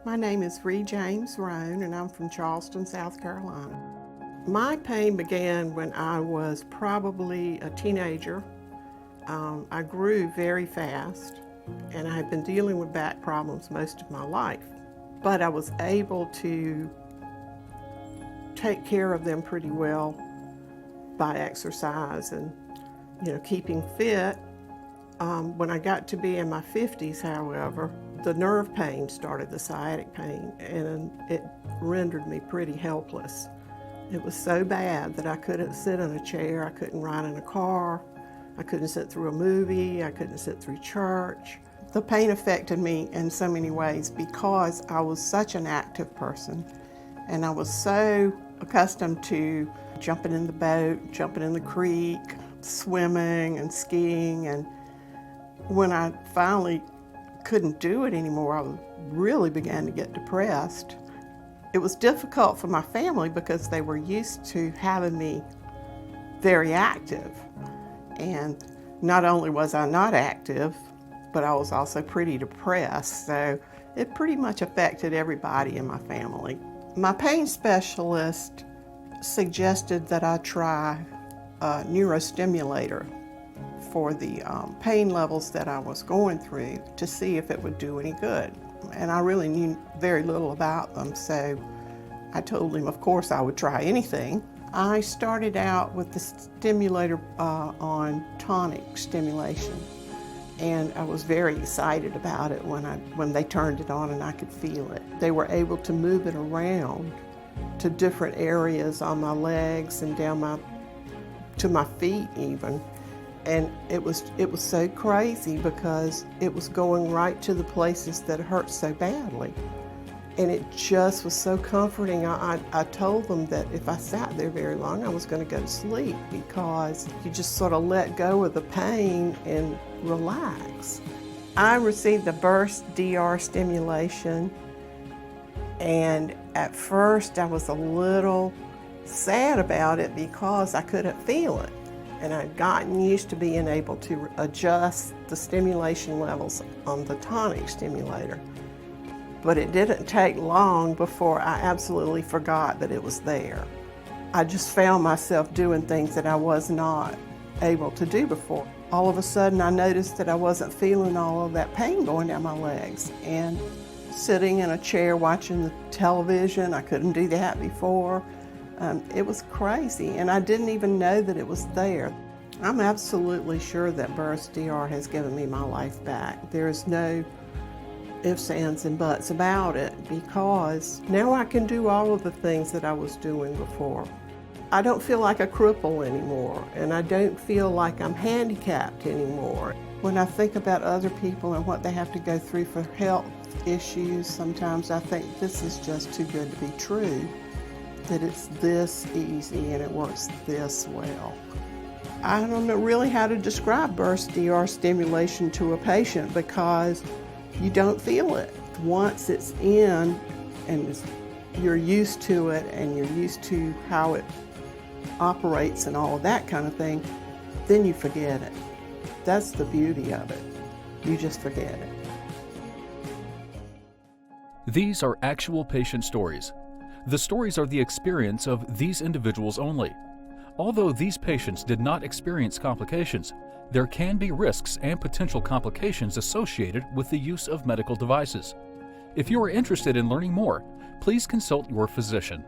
My name is Ree James Roan, and I'm from Charleston, South Carolina. My pain began when I was probably a teenager. I grew very fast, and I had been dealing with back problems most of my life. But I was able to take care of them pretty well by exercise and, keeping fit. When I got to be in my 50s, however, the nerve pain started, the sciatic pain, and it rendered me pretty helpless. It was so bad that I couldn't sit in a chair, I couldn't ride in a car, I couldn't sit through a movie, I couldn't sit through church. The pain affected me in so many ways because I was such an active person, and I was so accustomed to jumping in the boat, jumping in the creek, swimming and skiing, and when I finally couldn't do it anymore, I really began to get depressed. It was difficult for my family because they were used to having me very active. And not only was I not active, but I was also pretty depressed. So it pretty much affected everybody in my family. My pain specialist suggested that I try a neurostimulator for the pain levels that I was going through to see if it would do any good. And I really knew very little about them, so I told him, of course, I would try anything. I started out with the stimulator on tonic stimulation, and I was very excited about it when they turned it on and I could feel it. They were able to move it around to different areas on my legs and down to my feet even. And it was so crazy because it was going right to the places that hurt so badly. And it just was so comforting. I told them that if I sat there very long, I was going to go to sleep because you just sort of let go of the pain and relax. I received the burst DR stimulation, and at first I was a little sad about it because I couldn't feel it. And I'd gotten used to being able to adjust the stimulation levels on the tonic stimulator. But it didn't take long before I absolutely forgot that it was there. I just found myself doing things that I was not able to do before. All of a sudden I noticed that I wasn't feeling all of that pain going down my legs. And sitting in a chair watching the television, I couldn't do that before. It was crazy, and I didn't even know that it was there. I'm absolutely sure that Burst DR has given me my life back. There's no ifs, ands, and buts about it because now I can do all of the things that I was doing before. I don't feel like a cripple anymore, and I don't feel like I'm handicapped anymore. When I think about other people and what they have to go through for health issues, sometimes I think this is just too good to be true, that it's this easy and it works this well. I don't know really how to describe Burst DR stimulation to a patient because you don't feel it. Once it's in and you're used to it and you're used to how it operates and all of that kind of thing, then you forget it. That's the beauty of it. You just forget it. These are actual patient stories. The stories are the experience of these individuals only. Although these patients did not experience complications, there can be risks and potential complications associated with the use of medical devices. If you are interested in learning more, please consult your physician.